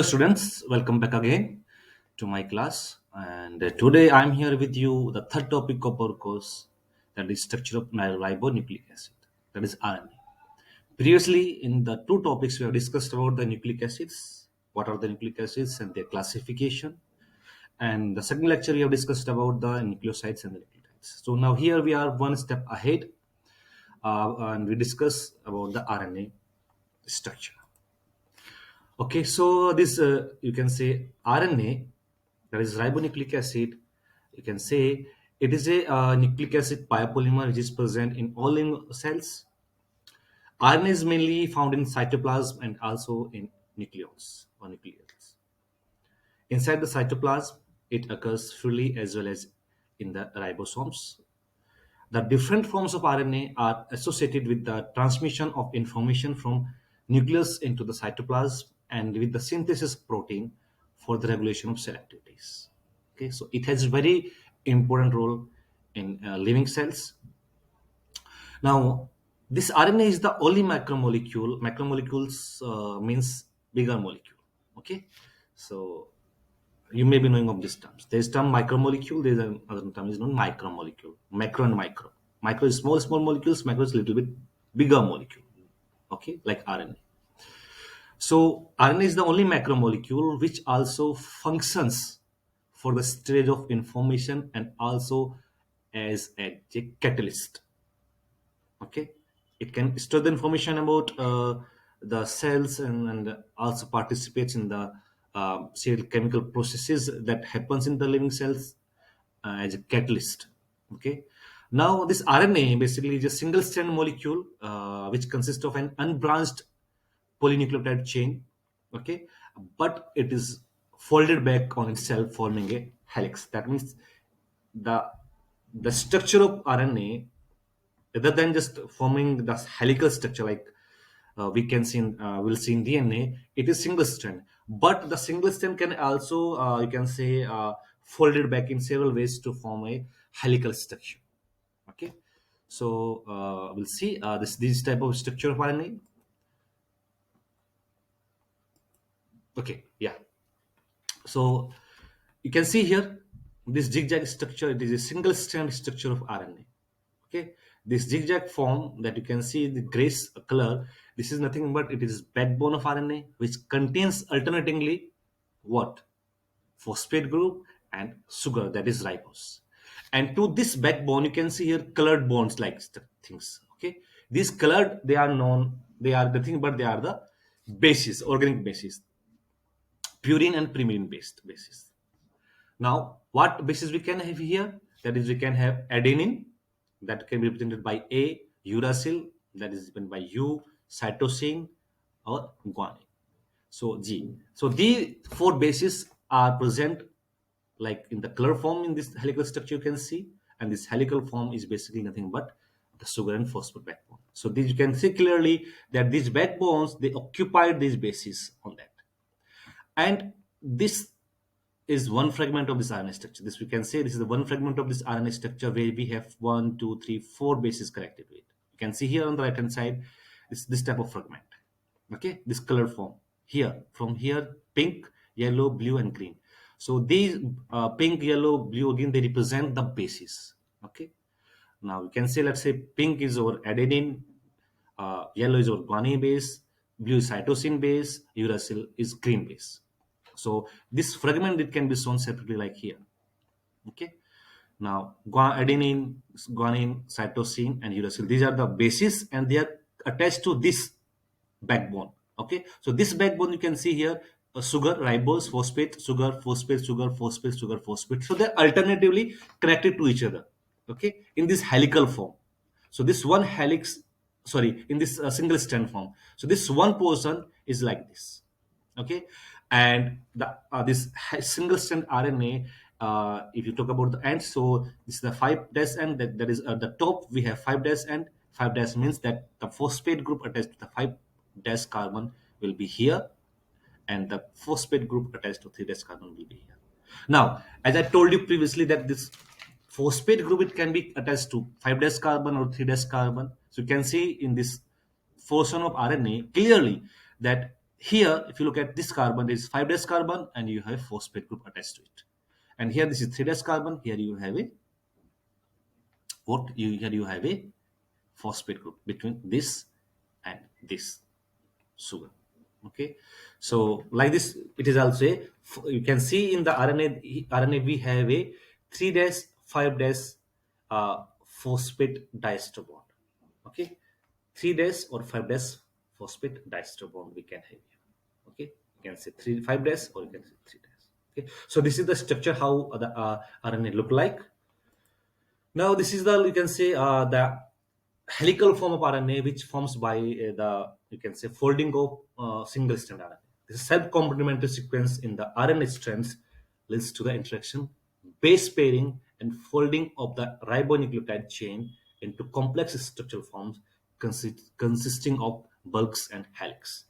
Students, welcome back again to my class. And today I'm here with you, the third topic of our course, that is structure of ribonucleic acid, that is RNA. Previously, in the two topics, we have discussed about the nucleic acids, what are the nucleic acids and their classification. And the second lecture, we have discussed about the nucleosides and the nucleotides. So now here we are one step ahead, and we discuss about the RNA structure. Okay, so this you can say RNA, that is ribonucleic acid. You can say it is a nucleic acid biopolymer which is present in all living cells. RNA is mainly found in cytoplasm and also in nucleons or nucleates. Inside the cytoplasm, it occurs freely as well as in the ribosomes. The different forms of RNA are associated with the transmission of information from nucleus into the cytoplasm and with the synthesis of protein for the regulation of cell activities. Okay, so it has a very important role in living cells. Now, this RNA is the only macromolecule. Macromolecules means bigger molecule. Okay, so you may be knowing of these terms. There's term micromolecule. There's another term is known micromolecule. Macro and micro. Micro is small molecules. Macro is a little bit bigger molecule. Okay, like RNA. So RNA is the only macromolecule which also functions for the storage of information and also as a catalyst. Okay, it can store the information about the cells and also participates in the cell chemical processes that happens in the living cells as a catalyst. Okay, now this RNA basically is a single strand molecule which consists of an unbranched polynucleotide chain. Okay, but it is folded back on itself forming a helix. That means the the structure of RNA, rather than just forming the helical structure like we can see in, we'll see in DNA, it is single strand. But the single strand can also you can say folded back in several ways to form a helical structure. Okay, so we'll see this type of structure of RNA. Okay, yeah. So you can see here this zigzag structure. It is a single strand structure of RNA. Okay, this zigzag form that you can see the grace color, this is nothing but it is backbone of RNA which contains alternatingly what? Phosphate group and sugar, that is ribose. And to this backbone you can see here colored bonds like things. Okay, these colored, they are known, they are the thing, but they are the bases, organic bases, purine and pyrimidine based bases. Now, what bases we can have here? That is, we can have adenine, that can be represented by A, uracil, that is represented by U, cytosine, or guanine. So G. So these four bases are present like in the color form in this helical structure you can see, and this helical form is basically nothing but the sugar and phosphate backbone. So these you can see clearly that these backbones, they occupied these bases on that, and this is one fragment of this RNA structure. This we can say this is the one fragment of this RNA structure where we have one, two, three, four bases connected to it. You can see here on the right hand side, this type of fragment. Okay, this color form here, from here, pink, yellow, blue, and green. So these pink, yellow, blue, again, they represent the bases. Okay, now you can say, let's say pink is our adenine, yellow is our guanine base, blue is cytosine base, uracil is green base. So this fragment, it can be shown separately like here. Okay, now adenine, guanine, cytosine, and uracil, these are the bases and they are attached to this backbone. Okay, so this backbone you can see here, sugar, ribose, phosphate, sugar, phosphate, sugar, phosphate, sugar, phosphate. So they're alternatively connected to each other. Okay, in this helical form. So this one helix, sorry, in this single strand form. So this one portion is like this. Okay, and the this single strand RNA, if you talk about the end, so this is the 5' end, that is at the top we have 5' end. 5' means that the phosphate group attached to the 5' carbon will be here, and the phosphate group attached to 3' carbon will be here. Now, as I told you previously, that this phosphate group, it can be attached to 5' carbon or 3' carbon. So you can see in this portion of RNA clearly that Here, if you look at this carbon, there is 5' carbon, and you have phosphate group attached to it. And here, this is 3' carbon. Here you have a what? Here you have a phosphate group between this and this sugar. Okay, so like this, it is also a, you can see in the RNA we have a 3 dash 5 dash phosphate diester bond. Okay, 3 dash or 5 dash phosphate diester bond we can have here. Okay, you can say 3 5 dash or you can say 3 dash. Okay, so this is the structure how the RNA look like. Now, this is the, you can say, the helical form of RNA, which forms by the, you can say, folding of single strand RNA. This self-complementary sequence in the RNA strands leads to the interaction, base pairing, and folding of the ribonucleotide chain into complex structural forms consisting of bulks and helix.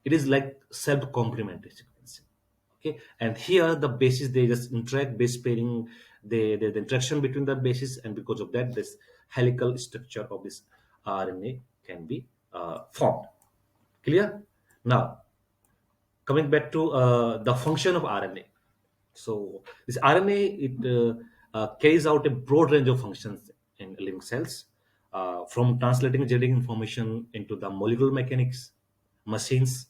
It is like self-complementary sequencing. Okay, and here the bases they just interact, base pairing, the interaction between the bases, and because of that, this helical structure of this RNA can be formed. Clear? Now, coming back to the function of RNA. So this RNA, it carries out a broad range of functions in living cells, from translating genetic information into the molecular mechanics, machines,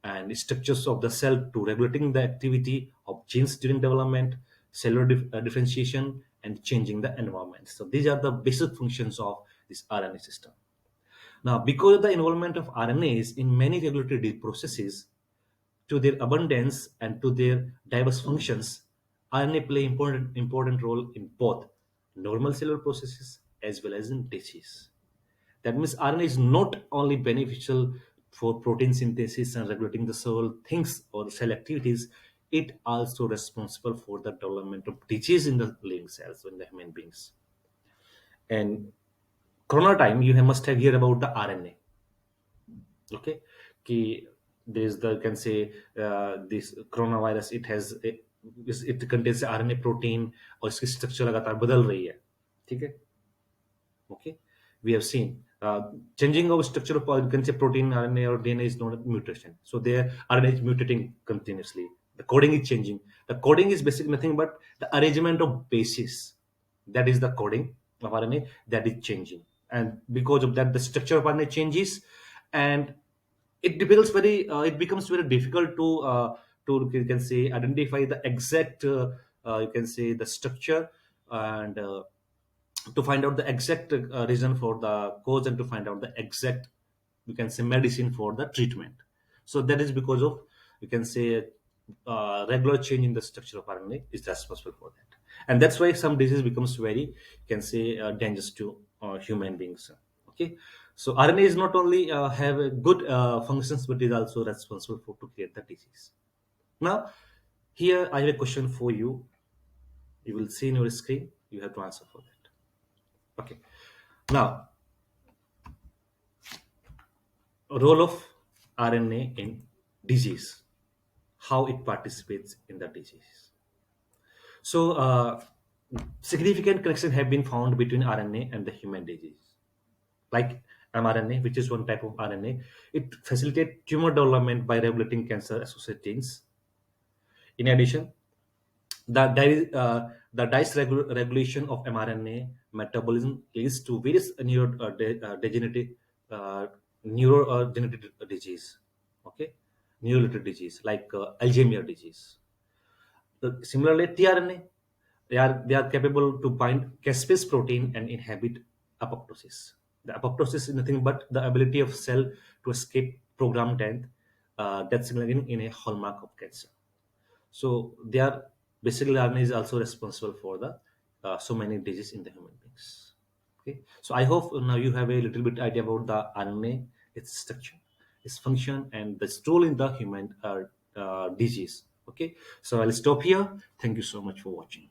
and structures of the cell, to regulating the activity of genes during development, cellular differentiation, and changing the environment. So these are the basic functions of this RNA system. Now, because of the involvement of RNAs in many regulatory processes, to their abundance and to their diverse functions, RNA play important role in both normal cellular processes as well as in disease. That means RNA is not only beneficial for protein synthesis and regulating the cell things or cell activities, it also responsible for the development of disease in the living cells in the human beings. And corona time, you must have heard about the RNA. Okay, ki there's the, can say, this coronavirus, it contains RNA protein, और इसकी structure लगातार बदल रही है. ठीक है. Okay, we have seen changing of structure of, you can say, protein, RNA or DNA is not a mutation, so their RNA is mutating continuously, the coding is changing. The coding is basically nothing but the arrangement of bases, that is the coding of RNA, that is changing, and because of that the structure of RNA changes, and it becomes very difficult to, you can say, identify the exact, you can say, the structure, and to find out the exact reason for the cause, and to find out the exact, you can say, medicine for the treatment. So that is because of, you can say, regular change in the structure of RNA is responsible for that, and that's why some disease becomes very, you can say, dangerous to human beings. Okay, so RNA is not only have a good functions, but is also responsible for to create the disease. Now, here I have a question for you. You will see in your screen. You have to answer for that. Okay. Now, role of RNA in disease, how it participates in the disease. So, significant connection have been found between RNA and the human disease. Like mRNA, which is one type of RNA, it facilitates tumor development by regulating cancer-associated genes. In addition, the regulation of mRNA metabolism leads to various degenerative uh, neurogenetic disease. Okay, neurolated disease like Alzheimer disease. Similarly, tRNA, they are capable to bind caspase protein and inhibit apoptosis. The apoptosis is nothing but the ability of cell to escape programmed death signaling in a hallmark of cancer. So they are, basically, RNA is also responsible for the so many diseases in the human beings. Okay, so I hope now you have a little bit idea about the RNA, its structure, its function, and its role in the human disease. Okay, so I'll stop here. Thank you so much for watching.